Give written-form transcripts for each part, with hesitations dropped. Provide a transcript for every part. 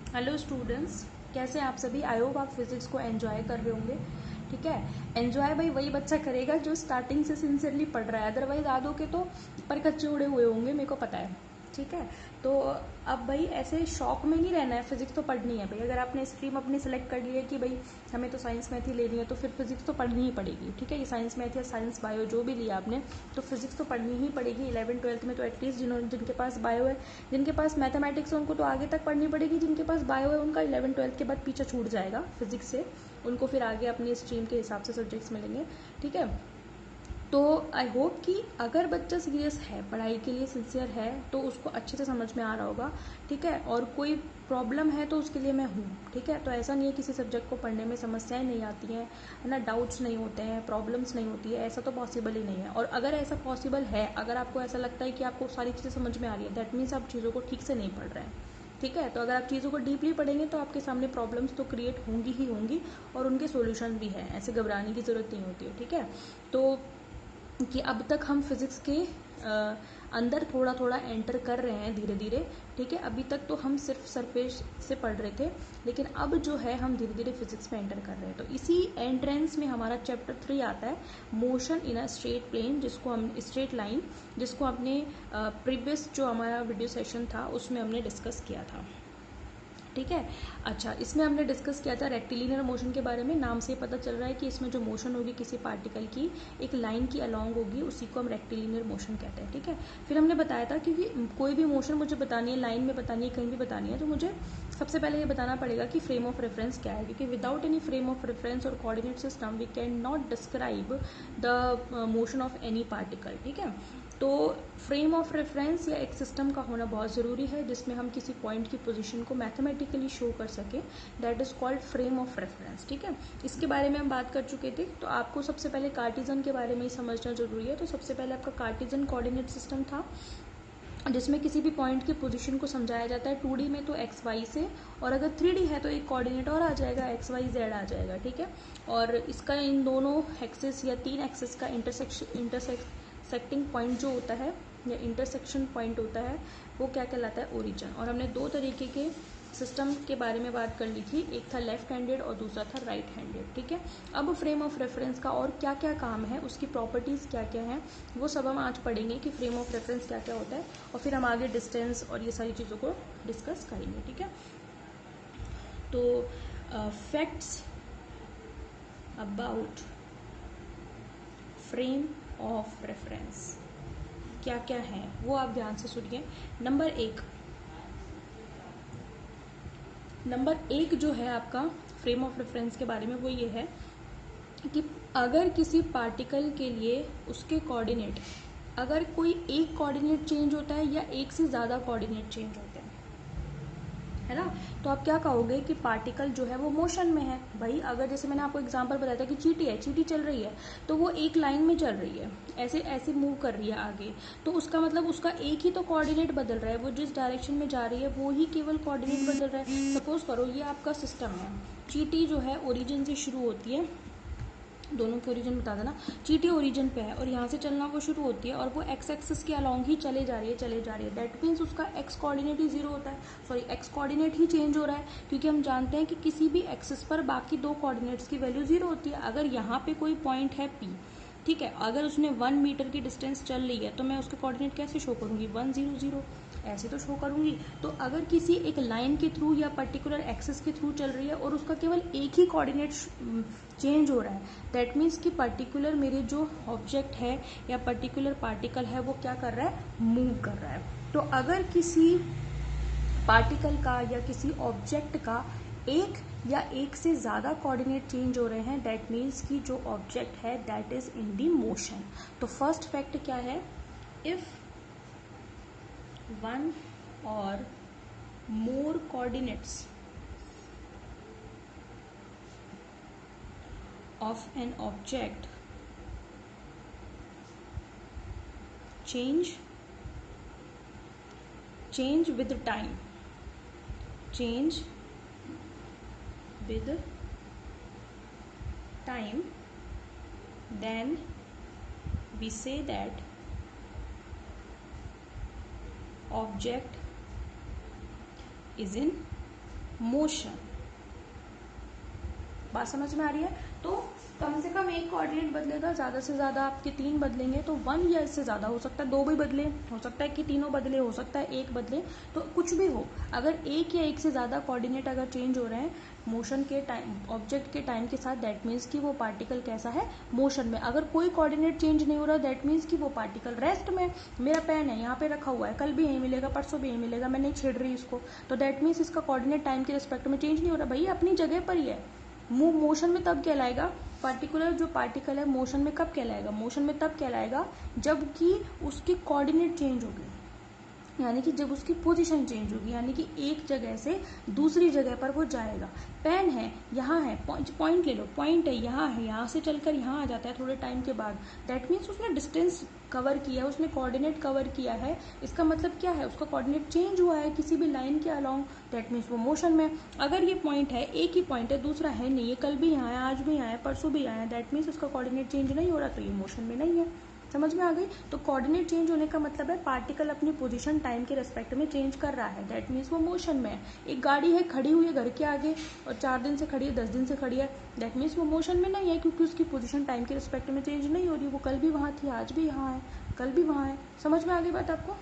Hello students, कैसे आप सभी। आई होप आप फिजिक्स को एंजॉय कर रहे होंगे। ठीक है, एंजॉय भाई वही बच्चा करेगा जो स्टार्टिंग से सिंसियरली पढ़ रहा है, अदरवाइज आधों के तो पर कच्चे उड़े हुए होंगे, मेरे को पता है। ठीक है, तो अब भाई ऐसे शौक में नहीं रहना है, फिजिक्स तो पढ़नी है भाई। अगर आपने स्ट्रीम अपनी सेलेक्ट कर ली है कि भाई हमें तो साइंस मैथ ही लेनी है, तो फिर फिजिक्स तो पढ़नी ही पड़ेगी। ठीक है, ये साइंस मैथ या साइंस बायो जो भी लिया आपने, तो फिजिक्स तो पढ़नी ही पड़ेगी। 11th-12th में तो एटलीस्ट जिनके पास बायो है, जिनके पास मैथमेटिक्स है, उनको तो आगे तक पढ़नी पड़ेगी। जिनके पास बायो है उनका 11th-12th के बाद पीछा छूट जाएगा फिजिक्स से, उनको फिर आगे अपनी स्ट्रीम के हिसाब से सब्जेक्ट्स मिलेंगे। ठीक है, तो आई होप कि अगर बच्चा सीरियस है, पढ़ाई के लिए सिंसियर है, तो उसको अच्छे से समझ में आ रहा होगा। ठीक है, और कोई प्रॉब्लम है तो उसके लिए मैं हूँ। ठीक है, तो ऐसा नहीं है किसी सब्जेक्ट को पढ़ने में समस्याएं नहीं आती हैं, है ना, डाउट्स नहीं होते हैं, प्रॉब्लम्स नहीं होती है, ऐसा तो पॉसिबल ही नहीं है। और अगर ऐसा पॉसिबल है, अगर आपको ऐसा लगता है कि आपको सारी चीज़ें समझ में आ रही है, दैट मीन्स आप चीज़ों को ठीक से नहीं पढ़ रहे हैं। ठीक है, तो अगर आप चीज़ों को डीपली पढ़ेंगे तो आपके सामने प्रॉब्लम्स तो क्रिएट होंगी ही होंगी, और उनके सॉल्यूशन भी हैं, ऐसे घबराने की ज़रूरत नहीं होती है। ठीक है, तो कि अब तक हम फिज़िक्स के अंदर थोड़ा थोड़ा एंटर कर रहे हैं धीरे धीरे। ठीक है, अभी तक तो हम सिर्फ सरफेस से पढ़ रहे थे, लेकिन अब जो है हम धीरे धीरे फिजिक्स में एंटर कर रहे हैं। तो इसी एंट्रेंस में हमारा चैप्टर 3 आता है, motion in a straight plane, जिसको हम स्ट्रेट लाइन, जिसको हमने प्रीवियस जो हमारा वीडियो सेशन था उसमें हमने डिस्कस किया था। ठीक है, अच्छा, इसमें हमने डिस्कस किया था रेक्टिलिनियर मोशन के बारे में। नाम से पता चल रहा है कि इसमें जो मोशन होगी किसी पार्टिकल की एक लाइन की अलोंग होगी, उसी को हम रेक्टिलिनियर मोशन कहते हैं। ठीक है, फिर हमने बताया था कि कोई भी मोशन मुझे बतानी है, लाइन में बतानी है, कहीं भी बतानी है, तो मुझे सबसे पहले ये बताना पड़ेगा कि फ्रेम ऑफ रेफरेंस क्या है, क्योंकि without any frame of reference और coordinate system we can not describe the motion of any particle. ठीक है, तो फ्रेम ऑफ रेफरेंस या एक सिस्टम का होना बहुत ज़रूरी है जिसमें हम किसी पॉइंट की पोजीशन को मैथमेटिकली शो कर सकें, that is called frame of reference. ठीक है, इसके बारे में हम बात कर चुके थे, तो आपको सबसे पहले कार्टिजन के बारे में ही समझना जरूरी है। तो सबसे पहले आपका कार्टिजन कोऑर्डिनेट सिस्टम था, जिसमें किसी भी पॉइंट की पोजीशन को समझाया जाता है 2D में तो एक्स वाई से, और अगर 3D है तो एक कोऑर्डिनेट और आ जाएगा, एक्स वाई जेड आ जाएगा। ठीक है, और इसका इन दोनों एक्सिस या 3 एक्सिस का इंटरसेक्टिंग पॉइंट जो होता है या इंटरसेक्शन पॉइंट होता है, वो क्या कहलाता है, ओरिजिन। और हमने दो तरीके के सिस्टम के बारे में बात कर ली थी, एक था लेफ्ट हैंडेड और दूसरा था राइट हैंडेड। ठीक है, अब फ्रेम ऑफ रेफरेंस का और क्या क्या काम है, उसकी प्रॉपर्टीज़ क्या क्या हैं, वो सब हम आज पढ़ेंगे कि फ्रेम ऑफ रेफरेंस क्या क्या होता है, और फिर हम आगे डिस्टेंस और ये सारी चीज़ों को डिस्कस करेंगे। ठीक है, तो facts about frame of reference क्या क्या है वो आप ध्यान से सुनिए। नंबर एक जो है आपका फ्रेम ऑफ रेफरेंस के बारे में, वो ये है कि अगर किसी पार्टिकल के लिए उसके कोऑर्डिनेट, अगर कोई एक कोऑर्डिनेट चेंज होता है या एक से ज़्यादा कोऑर्डिनेट चेंज होते हैं, है ना, तो आप क्या कहोगे कि पार्टिकल जो है वो मोशन में है। भाई अगर जैसे मैंने आपको एग्जांपल बताया था कि चींटी है, चींटी चल रही है, तो वो एक लाइन में चल रही है, ऐसे ऐसे मूव कर रही है आगे, तो उसका मतलब उसका एक ही तो कोऑर्डिनेट बदल रहा है, वो जिस डायरेक्शन में जा रही है वो ही केवल कोऑर्डिनेट बदल रहा है। सपोज करो ये आपका सिस्टम है, चींटी जो है ओरिजिन से शुरू होती है, दोनों के ओरिजिन बता देना, चींटी ओरिजिन पे है और यहाँ से चलना वो शुरू होती है और वो एक्स एक्सिस के अलोंग ही चले जा रही है, दैट मीन्स उसका एक्स कोऑर्डिनेट ही जीरो होता है, सॉरी एक्स कोऑर्डिनेट ही चेंज हो रहा है, क्योंकि हम जानते हैं कि किसी भी एक्सिस पर बाकी दो कोऑर्डिनेट्स की वैल्यू जीरो होती है। अगर यहाँ पे कोई पॉइंट है पी, ठीक है, अगर उसने 1 मीटर की डिस्टेंस चल रही है तो मैं उसके कोऑर्डिनेट कैसे शो करूँगी, 1 0 0 ऐसे तो शो करूँगी। तो अगर किसी एक लाइन के थ्रू या पर्टिकुलर एक्सिस के थ्रू चल रही है और उसका केवल एक ही कोऑर्डिनेट चेंज हो रहा है, दैट मीन्स कि पर्टिकुलर मेरे जो ऑब्जेक्ट है या पर्टिकुलर पार्टिकल है वो क्या कर रहा है, मूव कर रहा है। तो अगर किसी पार्टिकल का या किसी ऑब्जेक्ट का एक या एक से ज़्यादा कोऑर्डिनेट चेंज हो रहे हैं, दैट मीन्स कि जो ऑब्जेक्ट है that is in the motion. तो फर्स्ट फैक्ट क्या है, इफ वन और मोर coordinates of an object change with time, change with time, then we say that object is in motion. बात समझ में आ रही है? तो कम से कम एक कोऑर्डिनेट बदलेगा, ज़्यादा से ज़्यादा आपके 3 बदलेंगे, तो 1 या इससे ज़्यादा हो सकता है 2 भी बदले, हो सकता है कि तीनों बदले, हो सकता है एक बदले, तो कुछ भी हो। अगर एक या एक से ज़्यादा कोऑर्डिनेट अगर चेंज हो रहे हैं मोशन के टाइम, ऑब्जेक्ट के टाइम के साथ, दैट मीन्स कि वो पार्टिकल कैसा है, मोशन में। अगर कोई कोऑर्डिनेट चेंज नहीं हो रहा, दैट मीन्स कि वो पार्टिकल रेस्ट में। मेरा पेन है यहाँ पे रखा हुआ है, कल भी यहीं मिलेगा, परसों भी यहीं मिलेगा, मैं नहीं छेड़ रही इसको, तो दैट मीन्स इसका कोऑर्डिनेट टाइम के रिस्पेक्ट में चेंज नहीं हो रहा, भैया अपनी जगह पर ही है। मोशन में तब कहलाएगा, पार्टिकुलर जो पार्टिकल है मोशन में कब कहलाएगा, मोशन में तब कहलाएगा जबकि उसकी कोऑर्डिनेट चेंज होगी, यानी कि जब उसकी पोजीशन चेंज होगी, यानी कि एक जगह से दूसरी जगह पर वो जाएगा। पेन है यहाँ है, पॉइंट ले लो, पॉइंट है यहाँ से चलकर यहाँ आ जाता है थोड़े टाइम के बाद, दैट मीन्स उसने डिस्टेंस कवर किया है, उसने कोऑर्डिनेट कवर किया है। इसका मतलब क्या है, उसका कोऑर्डिनेट चेंज हुआ है किसी भी लाइन के अलोंग, दैट मीन्स वो मोशन में। अगर ये पॉइंट है, एक ही पॉइंट है, दूसरा है नहीं, ये कल भी यहाँ है, आज भी यहाँ है, परसों भी यहाँ है, दैट मीन्स उसका कोऑर्डिनेट चेंज नहीं हो रहा, तो ये मोशन में नहीं है। समझ में आ गई? तो कोऑर्डिनेट चेंज होने का मतलब है पार्टिकल अपनी पोजीशन टाइम के रेस्पेक्ट में चेंज कर रहा है, दैट मीन्स वो मोशन में है। एक गाड़ी है, खड़ी हुई है घर के आगे और 4 दिन से खड़ी है, 10 दिन से खड़ी है, दैट मीन्स वो मोशन में नहीं है, क्योंकि उसकी पोजीशन टाइम के रेस्पेक्ट में चेंज नहीं हो रही, वो कल भी वहाँ थी, आज भी यहाँ है, कल भी वहाँ है। समझ में आ गई बात आपको?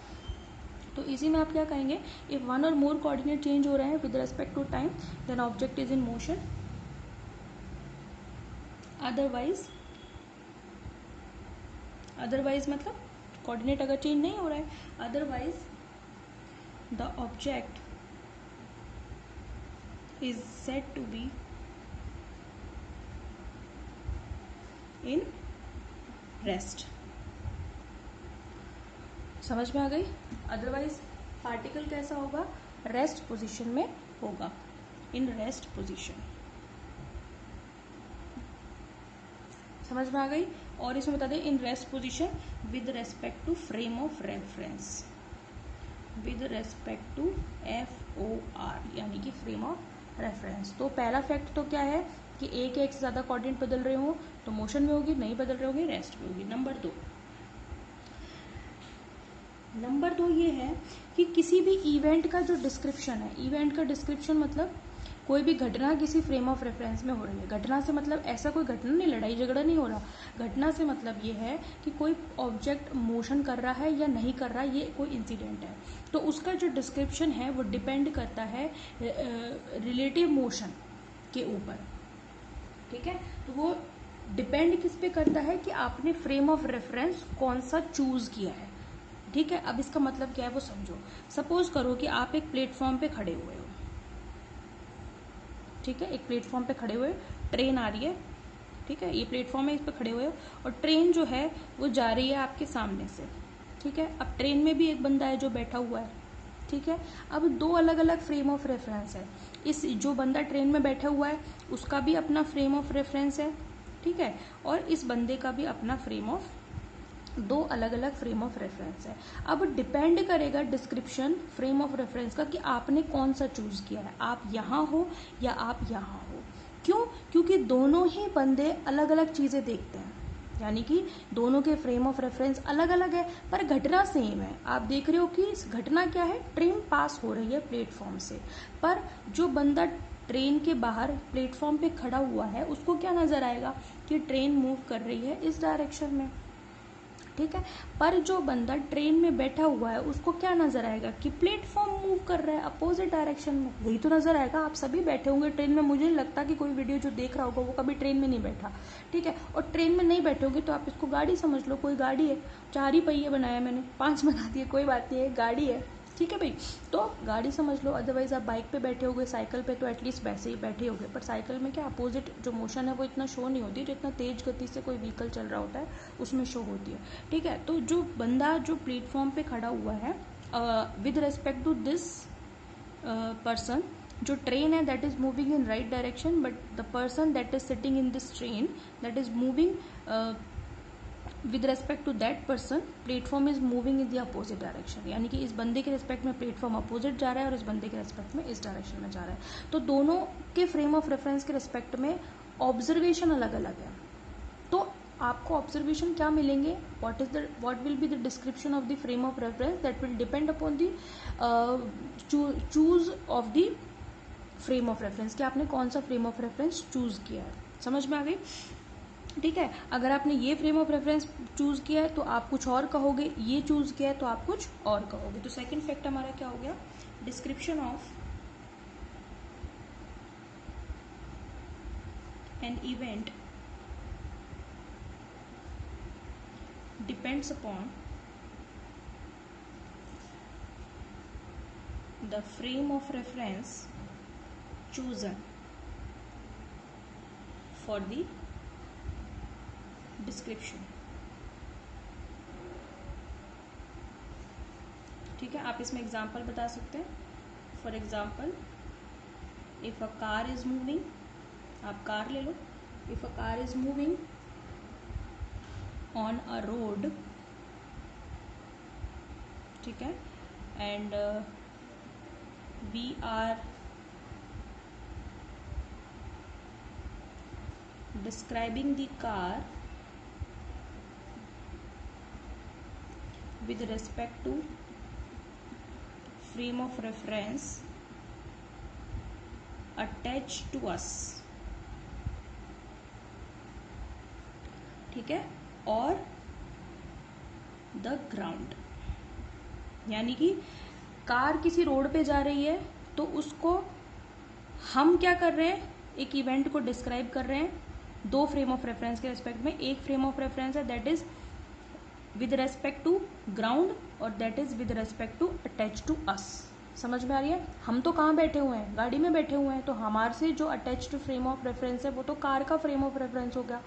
तो इसी में आप क्या कहेंगे, इफ 1 और मोर कोऑर्डिनेट चेंज हो रहे हैं with respect to time, then object is in motion. Otherwise मतलब कोऑर्डिनेट अगर चेंज नहीं हो रहा है, otherwise the object is said to be in rest. समझ में आ गई? अदरवाइज पार्टिकल कैसा होगा, रेस्ट पोजीशन में होगा, इन रेस्ट पोजीशन। समझ में आ गई? और इसमें बता दें, in rest position with respect to frame of reference, with respect to FOR, यानी कि फ्रेम ऑफ रेफरेंस। तो पहला फैक्ट तो क्या है कि एक या एक से ज्यादा कोऑर्डिनेट बदल रहे हो तो मोशन में होगी, नहीं बदल रहे होंगे रेस्ट में होगी। नंबर 2 ये है कि किसी भी इवेंट का जो डिस्क्रिप्शन है, इवेंट का डिस्क्रिप्शन मतलब कोई भी घटना किसी फ्रेम ऑफ रेफरेंस में हो रही है। घटना से मतलब ऐसा कोई घटना नहीं, लड़ाई झगड़ा नहीं हो रहा। घटना से मतलब ये है कि कोई ऑब्जेक्ट मोशन कर रहा है या नहीं कर रहा, ये कोई इंसिडेंट है, तो उसका जो डिस्क्रिप्शन है वो डिपेंड करता है रिलेटिव मोशन के ऊपर। ठीक है, तो वो डिपेंड किस पे करता है कि आपने फ्रेम ऑफ रेफरेंस कौन सा चूज किया है। ठीक है, अब इसका मतलब क्या है वो समझो। सपोज करो कि आप एक प्लेटफॉर्म पे खड़े हुए हो, ठीक है, एक प्लेटफॉर्म पे खड़े हुए, ट्रेन आ रही है, ठीक है, ये प्लेटफॉर्म है, इस पे खड़े हुए हो और ट्रेन जो है वो जा रही है आपके सामने से। ठीक है, अब ट्रेन में भी एक बंदा है जो बैठा हुआ है। ठीक है, अब 2 अलग अलग फ्रेम ऑफ रेफरेंस है। इस जो बंदा ट्रेन में बैठा हुआ है उसका भी अपना फ्रेम ऑफ रेफरेंस है, ठीक है, और इस बंदे का भी अपना फ्रेम ऑफ, 2 अलग अलग फ्रेम ऑफ रेफरेंस है। अब डिपेंड करेगा डिस्क्रिप्शन फ्रेम ऑफ रेफरेंस का कि आपने कौन सा चूज किया है, आप यहाँ हो या आप यहाँ हो। क्यों? क्योंकि दोनों ही बंदे अलग अलग चीजें देखते हैं, यानी कि दोनों के फ्रेम ऑफ रेफरेंस अलग अलग है पर घटना सेम है। आप देख रहे हो कि इस घटना क्या है, ट्रेन पास हो रही है प्लेटफॉर्म से, पर जो बंदा ट्रेन के बाहर प्लेटफॉर्म पे खड़ा हुआ है उसको क्या नजर आएगा कि ट्रेन मूव कर रही है इस डायरेक्शन में। ठीक है, पर जो बंदा ट्रेन में बैठा हुआ है उसको क्या नजर आएगा कि प्लेटफॉर्म मूव कर रहा है अपोजिट डायरेक्शन में, वही तो नजर आएगा। आप सभी बैठे होंगे ट्रेन में, मुझे नहीं लगता कि कोई वीडियो जो देख रहा होगा वो कभी ट्रेन में नहीं बैठा। ठीक है, और ट्रेन में नहीं बैठे होगे तो आप इसको गाड़ी समझ लो, कोई गाड़ी है, 4 ही पहिए बनाया मैंने, 5 बना दिए, कोई बात नहीं है, गाड़ी है। ठीक है भाई, तो गाड़ी समझ लो। अदरवाइज आप बाइक पे बैठे होगे, साइकिल पे तो एटलीस्ट वैसे ही बैठे होगे, पर साइकिल में क्या अपोजिट जो मोशन है वो इतना शो नहीं होती जितना तेज गति से कोई व्हीकल चल रहा होता है उसमें शो होती है। ठीक है, तो जो बंदा जो प्लेटफॉर्म पे खड़ा हुआ है with respect to this person, जो ट्रेन है that is moving in right direction, but the person that is sitting in this train that is moving with respect to that person, platform is moving in the opposite direction, यानी कि इस बंदे के respect में platform opposite जा रहा है और इस बंदे के रेस्पेक्ट में इस डायरेक्शन में जा रहा है। तो दोनों के फ्रेम ऑफ रेफरेंस के रेस्पेक्ट में ऑब्जर्वेशन अलग अलग है। तो आपको ऑब्जर्वेशन क्या मिलेंगे, what will be the description of the frame of reference, that will depend upon the choose of the frame of reference, कि आपने कौन सा फ्रेम ऑफ रेफरेंस चूज किया है। समझ में आ गई? ठीक है, अगर आपने ये फ्रेम ऑफ रेफरेंस चूज किया है तो आप कुछ और कहोगे, ये चूज किया है तो आप कुछ और कहोगे। तो सेकंड फैक्ट हमारा क्या हो गया? Description of an event depends upon the frame of reference chosen for the description। ठीक है, आप इसमें एग्जाम्पल बता सकते हैं। For example, if a car is moving, आप कार ले लो। If a car is moving on a road, ठीक है, and we are describing the car with respect to frame of reference attached to us, ठीक है, और the ground. यानी कि कार किसी रोड पे जा रही है तो उसको हम क्या कर रहे हैं, एक इवेंट को डिस्क्राइब कर रहे हैं दो फ्रेम ऑफ रेफरेंस के रेस्पेक्ट में। एक फ्रेम ऑफ रेफरेंस है that is with respect to ground और that is with respect to attach to us. समझ में आ रही है? हम तो कहाँ बैठे हुए हैं? गाड़ी में बैठे हुए हैं, तो हमारे से जो अटैच्ड फ्रेम ऑफ रेफरेंस है वो तो कार का फ्रेम ऑफ रेफरेंस हो गया,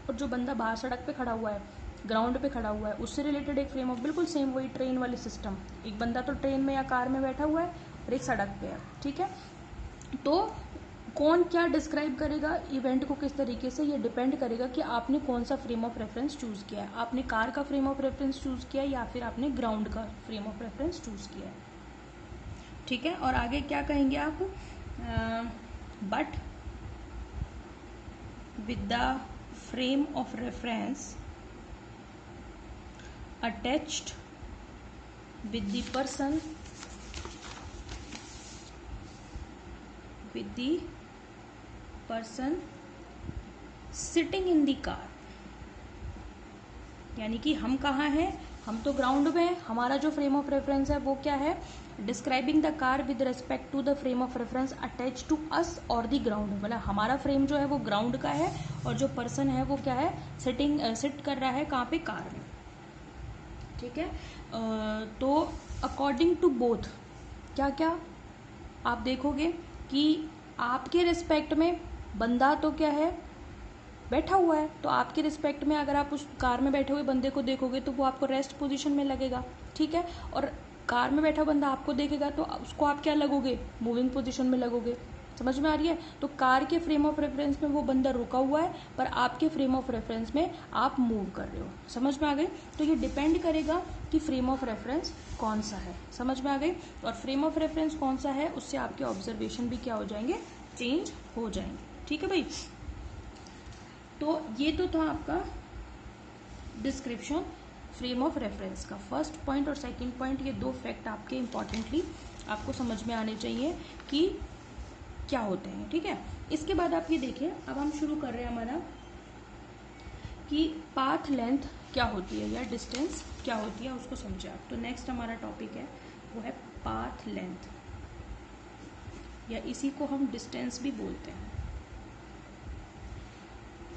और जो बंदा बाहर सड़क पे खड़ा हुआ है, ग्राउंड पे खड़ा हुआ है, उससे रिलेटेड एक फ्रेम ऑफ, बिल्कुल सेम वही ट्रेन वाली सिस्टम। एक बंदा तो ट्रेन में या कार में बैठा हुआ है और एक सड़क पे है, ठीक है। तो कौन क्या डिस्क्राइब करेगा इवेंट को किस तरीके से, ये डिपेंड करेगा कि आपने कौन सा फ्रेम ऑफ रेफरेंस चूज किया है। आपने कार का फ्रेम ऑफ रेफरेंस चूज किया है या फिर आपने ग्राउंड का फ्रेम ऑफ रेफरेंस चूज किया है, ठीक है। और आगे क्या कहेंगे आप? But with the frame of reference attached with the person sitting in the car। यानी कि हम कहाँ हैं? हम तो ग्राउंड में हैं। हमारा जो फ्रेम ऑफ रेफरेंस है वो क्या है? Describing the car with respect to the frame of reference attach to us और द ग्राउंड। मतलब हमारा फ्रेम जो है वो ग्राउंड का है और जो पर्सन है वो क्या है? सिट कर रहा है कहाँ पे? कार में, ठीक है। तो अकॉर्डिंग टू बोथ क्या क्या आप देखोगे कि आपके रिस्पेक्ट में बंदा तो क्या है? बैठा हुआ है। तो आपके रिस्पेक्ट में अगर आप उस कार में बैठे हुए बंदे को देखोगे तो वो आपको रेस्ट पोजीशन में लगेगा, ठीक है। और कार में बैठा बंदा आपको देखेगा तो उसको आप क्या लगोगे? मूविंग पोजीशन में लगोगे। समझ में आ रही है? तो कार के फ्रेम ऑफ रेफरेंस में वो बंदा रुका हुआ है, पर आपके फ्रेम ऑफ रेफरेंस में आप मूव कर रहे हो। समझ में आ गई? तो ये डिपेंड करेगा कि फ्रेम ऑफ रेफरेंस कौन सा है। समझ में आ गई? और फ्रेम ऑफ रेफरेंस कौन सा है उससे आपके ऑब्जर्वेशन भी क्या हो जाएंगे? चेंज हो जाएंगे, ठीक है भाई। तो ये तो था आपका डिस्क्रिप्शन फ्रेम ऑफ रेफरेंस का। फर्स्ट पॉइंट और सेकंड पॉइंट, ये दो फैक्ट आपके इंपॉर्टेंटली आपको समझ में आने चाहिए कि क्या होते हैं, ठीक है। इसके बाद आप ये देखिए, अब हम शुरू कर रहे हैं हमारा कि पाथ लेंथ क्या होती है या डिस्टेंस क्या होती है, उसको समझे आप। तो नेक्स्ट हमारा टॉपिक है वो है पाथ लेंथ, या इसी को हम डिस्टेंस भी बोलते हैं,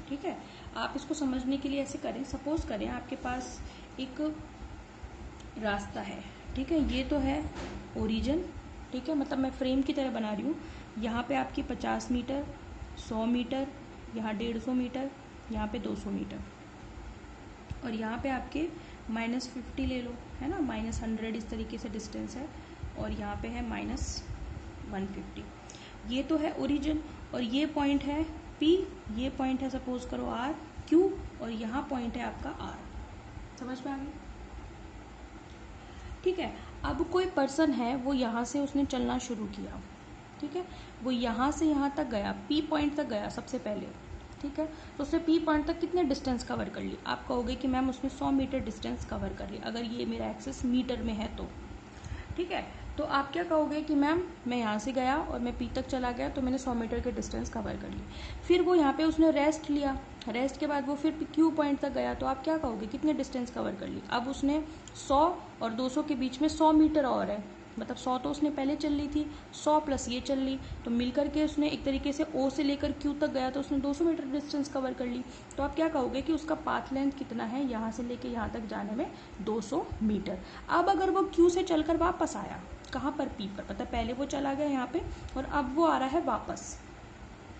ठीक है। आप इसको समझने के लिए ऐसे करें, सपोज करें आपके पास एक रास्ता है, ठीक है। ये तो है ओरिजिन, ठीक है, मतलब मैं फ्रेम की तरह बना रही हूँ। यहाँ पे आपकी 50 मीटर, 100 मीटर, यहाँ 150 मीटर, यहाँ पे 200 मीटर, और यहाँ पे आपके -50 ले लो, है ना, -100 इस तरीके से डिस्टेंस है, और यहाँ पे है -150। ये तो है ओरिजिन, और ये पॉइंट है P, ये पॉइंट है सपोज करो R, Q, और यहाँ पॉइंट है आपका R। समझ में आ गई? ठीक है। अब कोई पर्सन है, वो यहाँ से उसने चलना शुरू किया, ठीक है, वो यहाँ से यहाँ तक गया, P पॉइंट तक गया सबसे पहले, ठीक है। तो उसने P पॉइंट तक कितने डिस्टेंस कवर कर ली? आप कहोगे कि मैम उसने 100 मीटर डिस्टेंस कवर कर ली, अगर ये मेरा एक्सेस मीटर में है तो, ठीक है। तो आप क्या कहोगे कि मैम मैं यहाँ से गया और मैं पी तक चला गया तो मैंने 100 मीटर की डिस्टेंस कवर कर ली। फिर वो यहाँ पे उसने रेस्ट लिया, रेस्ट के बाद वो फिर क्यू पॉइंट तक गया, तो आप क्या कहोगे कितने डिस्टेंस कवर कर ली। अब उसने 100 और 200 के बीच में 100 मीटर और है, मतलब 100 तो उसने पहले चल ली थी, 100 प्लस ये चल ली, तो मिलकर के उसने एक तरीके से ओ से लेकर क्यू तक गया तो उसने 200 मीटर डिस्टेंस कवर कर ली। तो आप क्या कहोगे कि उसका पाथ लेंथ कितना है यहाँ से लेके यहाँ तक जाने में, 200 मीटर। अब अगर वो क्यू से चलकर वापस आया, कहाँ पर, पी पर, मतलब पहले वो चला गया यहाँ पे और अब वो आ रहा है वापस,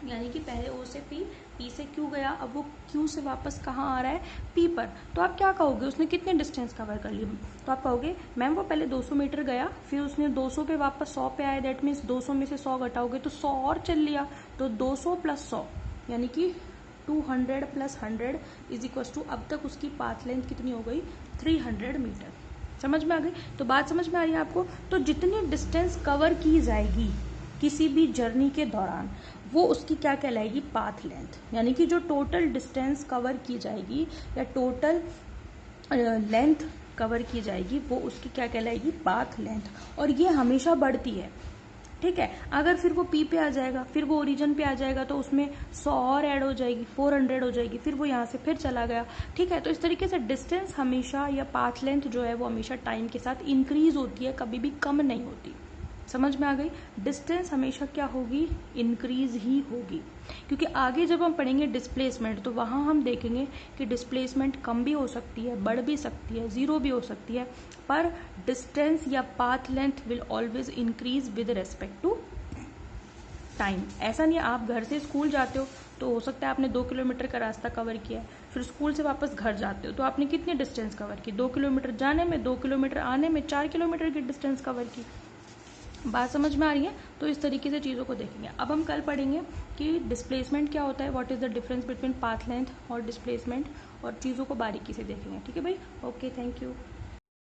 यानी कि पहले ओ से पी से क्यू गया, अब वो क्यू से वापस कहाँ आ रहा है, पी पर। तो आप क्या कहोगे उसने कितने डिस्टेंस कवर कर ली। तो आप कहोगे मैम वो पहले 200 मीटर गया, फिर उसने 200 पे वापस 100 पे आया, दैट मीन्स 200 में से 100 घटाओगे तो 100 और चल लिया, तो 200 प्लस 100 यानी कि 200 प्लस 100 इज इक्वल टू, अब तक उसकी पाथ लेंथ कितनी हो गई, 300 मीटर। समझ में आ गई। तो बात समझ में आ रही है आपको। तो जितनी डिस्टेंस कवर की जाएगी किसी भी जर्नी के दौरान, वो उसकी क्या कहलाएगी, पाथ लेंथ। यानी कि जो टोटल डिस्टेंस कवर की जाएगी या टोटल लेंथ कवर की जाएगी वो उसकी क्या कहलाएगी, पाथ लेंथ। और ये हमेशा बढ़ती है, ठीक है। अगर फिर वो पी पे आ जाएगा, फिर वो ओरिजिन पे आ जाएगा तो उसमें 100 और ऐड हो जाएगी, 400 हो जाएगी, फिर वो यहाँ से फिर चला गया, ठीक है। तो इस तरीके से डिस्टेंस हमेशा या पाथ लेंथ जो है वो हमेशा टाइम के साथ इंक्रीज होती है, कभी भी कम नहीं होती। समझ में आ गई। डिस्टेंस हमेशा क्या होगी, इंक्रीज ही होगी, क्योंकि आगे जब हम पढ़ेंगे डिस्प्लेसमेंट तो वहाँ हम देखेंगे कि डिस्प्लेसमेंट कम भी हो सकती है, बढ़ भी सकती है, जीरो भी हो सकती है, पर डिस्टेंस या path length will always increase with respect to time. ऐसा नहीं है आप घर से स्कूल जाते हो तो हो सकता है आपने 2 किलोमीटर का रास्ता कवर किया है, फिर स्कूल से वापस घर जाते हो तो आपने कितने डिस्टेंस कवर की, 2 किलोमीटर जाने में, 2 किलोमीटर आने में, 4 किलोमीटर की डिस्टेंस कवर की। बात समझ में आ रही है। तो इस तरीके से चीज़ों को देखेंगे। अब हम कल पढ़ेंगे कि डिस्प्लेसमेंट क्या होता है, what is the difference between path length और डिस्प्लेसमेंट, और चीज़ों को बारीकी से देखेंगे, ठीक है भाई। Okay, thank you.